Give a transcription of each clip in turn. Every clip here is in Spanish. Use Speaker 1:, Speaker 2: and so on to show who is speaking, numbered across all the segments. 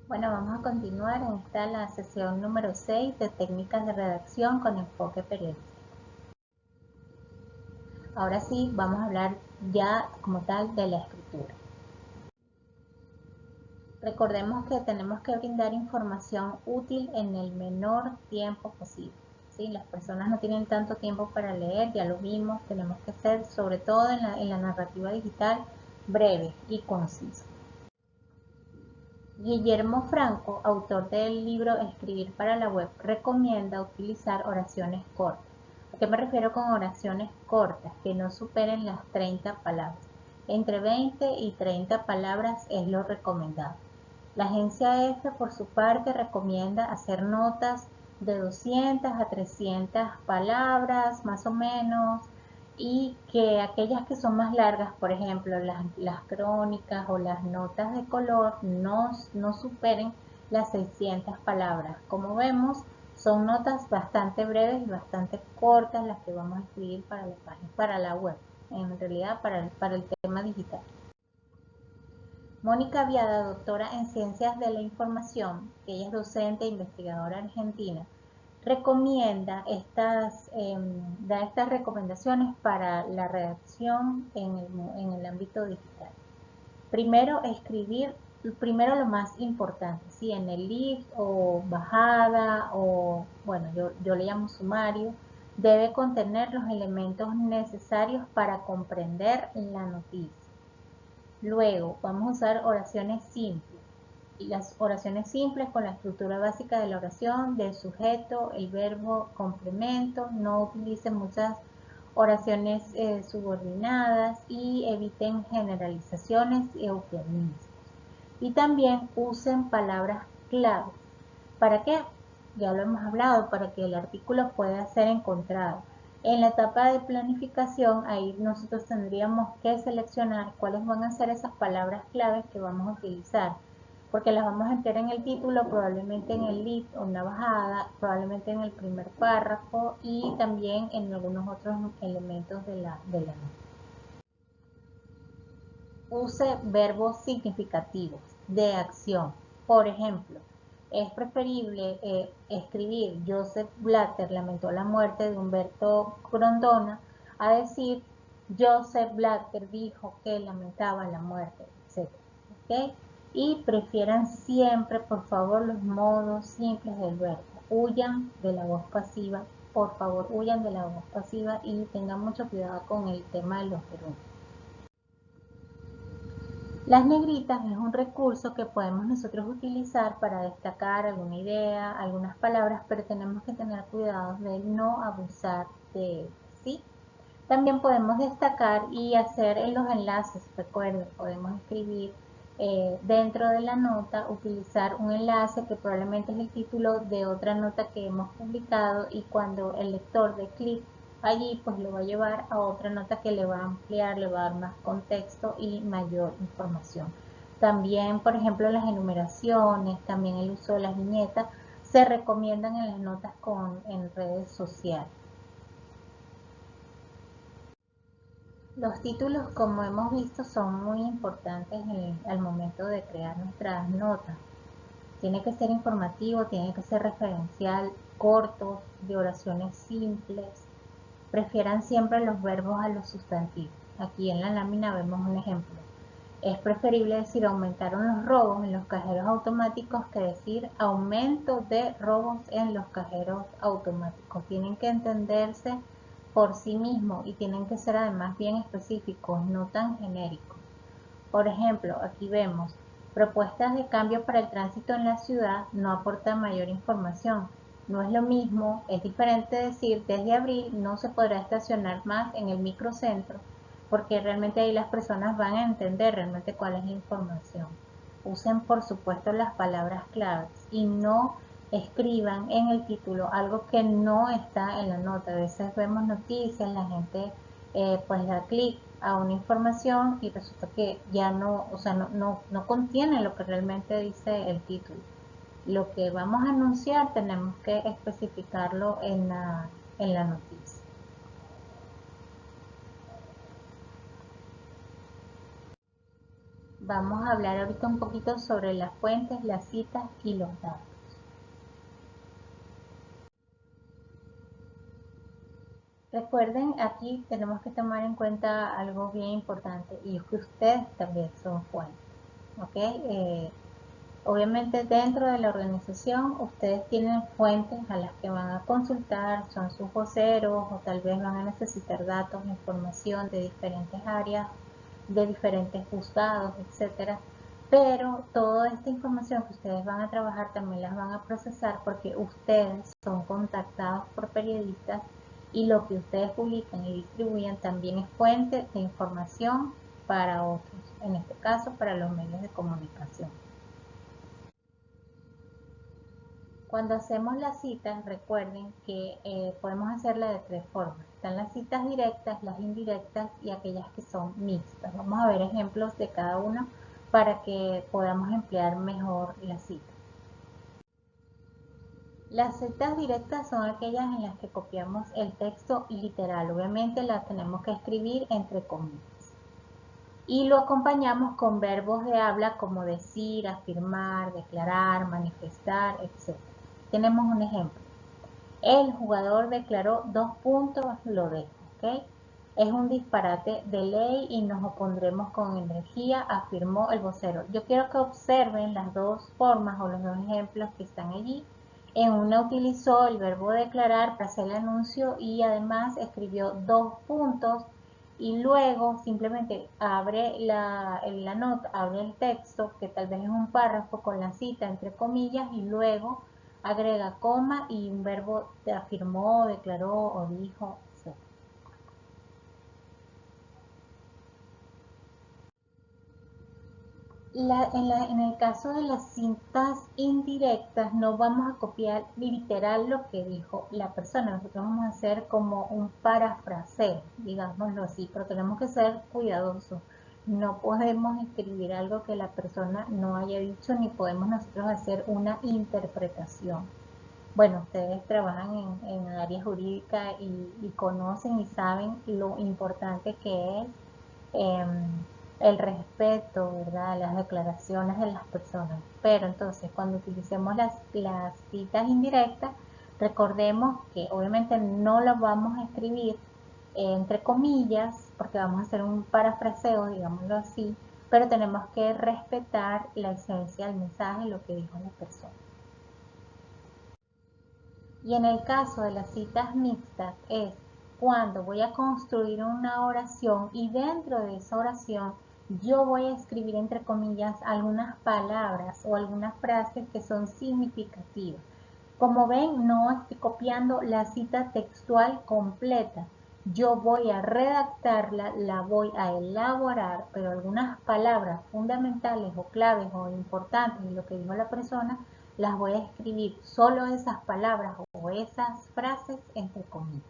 Speaker 1: Bueno, vamos a continuar en la sesión número 6 de técnicas de redacción con enfoque periodístico. Ahora sí, vamos a hablar ya como tal de la escritura. Recordemos que tenemos que brindar información útil en el menor tiempo posible. ¿Sí? Las personas no tienen tanto tiempo para leer, ya lo vimos, tenemos que ser, sobre todo en la narrativa digital, breve y conciso. Guillermo Franco, autor del libro Escribir para la web, recomienda utilizar oraciones cortas. ¿A qué me refiero con oraciones cortas? Que no superen las 30 palabras. Entre 20 y 30 palabras es lo recomendado. La agencia EFE, por su parte, recomienda hacer notas de 200 a 300 palabras, más o menos, y que aquellas que son más largas, por ejemplo, las crónicas o las notas de color, no superen las 600 palabras. Como vemos, son notas bastante breves y bastante cortas las que vamos a escribir para la página, para la web, en realidad para el tema digital. Mónica Viada, doctora en Ciencias de la Información, ella es docente e investigadora argentina, da estas recomendaciones para la redacción en el ámbito digital. Primero, escribir, primero lo más importante, ¿sí? En el lift o bajada o, bueno, yo le llamo sumario, debe contener los elementos necesarios para comprender la noticia. Luego, vamos a usar oraciones simples. Las oraciones simples con la estructura básica de la oración, del sujeto, el verbo, complemento. No utilicen muchas oraciones subordinadas y eviten generalizaciones y eufemismos. Y también usen palabras clave. ¿Para qué? Ya lo hemos hablado, para que el artículo pueda ser encontrado. En la etapa de planificación, ahí nosotros tendríamos que seleccionar cuáles van a ser esas palabras claves que vamos a utilizar, porque las vamos a meter en el título, probablemente en el lead o una bajada, probablemente en el primer párrafo y también en algunos otros elementos de la nota. Use verbos significativos de acción. Por ejemplo, es preferible escribir Joseph Blatter lamentó la muerte de Humberto Grondona a decir Joseph Blatter dijo que lamentaba la muerte, etc. ¿Okay? Y prefieran siempre, por favor, los modos simples del verbo. Huyan de la voz pasiva, por favor, huyan de la voz pasiva y tengan mucho cuidado con el tema de los gerundios. Las negritas es un recurso que podemos nosotros utilizar para destacar alguna idea, algunas palabras, pero tenemos que tener cuidado de no abusar de ellas, ¿sí? También podemos destacar y hacer en los enlaces, recuerden, podemos escribir dentro de la nota, utilizar un enlace que probablemente es el título de otra nota que hemos publicado y cuando el lector dé clic allí, pues lo va a llevar a otra nota que le va a ampliar, le va a dar más contexto y mayor información. También, por ejemplo, las enumeraciones, también el uso de las viñetas, se recomiendan en las notas en redes sociales. Los títulos, como hemos visto, son muy importantes al momento de crear nuestras notas. Tiene que ser informativo, tiene que ser referencial, cortos, de oraciones simples. Prefieran siempre los verbos a los sustantivos. Aquí en la lámina vemos un ejemplo. Es preferible decir aumentaron los robos en los cajeros automáticos que decir aumento de robos en los cajeros automáticos. Tienen que entenderse por sí mismos y tienen que ser además bien específicos, no tan genéricos. Por ejemplo, aquí vemos propuestas de cambio para el tránsito en la ciudad no aportan mayor información. No es lo mismo, es diferente decir desde abril no se podrá estacionar más en el microcentro porque realmente ahí las personas van a entender realmente cuál es la información. Usen por supuesto las palabras claves y no escriban en el título algo que no está en la nota. A veces vemos noticias, la gente pues da clic a una información y resulta que ya no, o sea, no contiene lo que realmente dice el título. Lo que vamos a anunciar tenemos que especificarlo en la noticia. Vamos a hablar ahorita un poquito sobre las fuentes, las citas y los datos. Recuerden, aquí tenemos que tomar en cuenta algo bien importante y es que ustedes también son fuentes. ¿Ok? Obviamente dentro de la organización ustedes tienen fuentes a las que van a consultar, son sus voceros o tal vez van a necesitar datos, información de diferentes áreas, de diferentes juzgados, etcétera. Pero toda esta información que ustedes van a trabajar también las van a procesar porque ustedes son contactados por periodistas y lo que ustedes publican y distribuyen también es fuente de información para otros, en este caso para los medios de comunicación. Cuando hacemos las citas, recuerden que podemos hacerla de tres formas. Están las citas directas, las indirectas y aquellas que son mixtas. Vamos a ver ejemplos de cada uno para que podamos emplear mejor la cita. Las citas directas son aquellas en las que copiamos el texto literal. Obviamente las tenemos que escribir entre comillas. Y lo acompañamos con verbos de habla como decir, afirmar, declarar, manifestar, etc. Tenemos un ejemplo. El jugador declaró 2 puntos, lo dejo, ¿ok? Es un disparate de ley y nos opondremos con energía, afirmó el vocero. Yo quiero que observen las dos formas o los dos ejemplos que están allí. En una utilizó el verbo declarar para hacer el anuncio y además escribió 2 puntos y luego simplemente abre la nota, abre el texto, que tal vez es un párrafo con la cita entre comillas y luego agrega coma y un verbo de afirmó, declaró o dijo, etc. En el caso de las citas indirectas no vamos a copiar literal lo que dijo la persona, nosotros vamos a hacer como un parafraseo, digámoslo así, pero tenemos que ser cuidadosos. No podemos escribir algo que la persona no haya dicho ni podemos nosotros hacer una interpretación. Bueno, ustedes trabajan en área jurídica y conocen y saben lo importante que es eh, el respeto, ¿verdad? Las declaraciones de las personas. Pero entonces, cuando utilicemos las citas indirectas, recordemos que obviamente no las vamos a escribir entre comillas, porque vamos a hacer un parafraseo, digámoslo así, pero tenemos que respetar la esencia del mensaje, lo que dijo la persona. Y en el caso de las citas mixtas es cuando voy a construir una oración y dentro de esa oración yo voy a escribir entre comillas algunas palabras o algunas frases que son significativas. Como ven, no estoy copiando la cita textual completa. Yo voy a redactarla, la voy a elaborar, pero algunas palabras fundamentales o claves o importantes de lo que dijo la persona las voy a escribir solo esas palabras o esas frases entre comillas.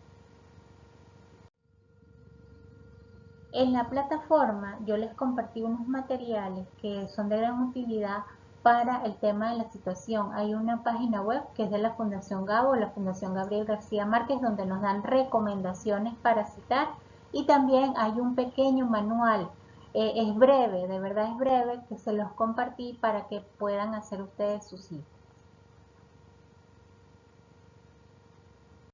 Speaker 1: En la plataforma yo les compartí unos materiales que son de gran utilidad para el tema de la situación. Hay una página web que es de la Fundación Gabo, la Fundación Gabriel García Márquez, donde nos dan recomendaciones para citar y también hay un pequeño manual. Es breve, de verdad es breve, que se los compartí para que puedan hacer ustedes su cita.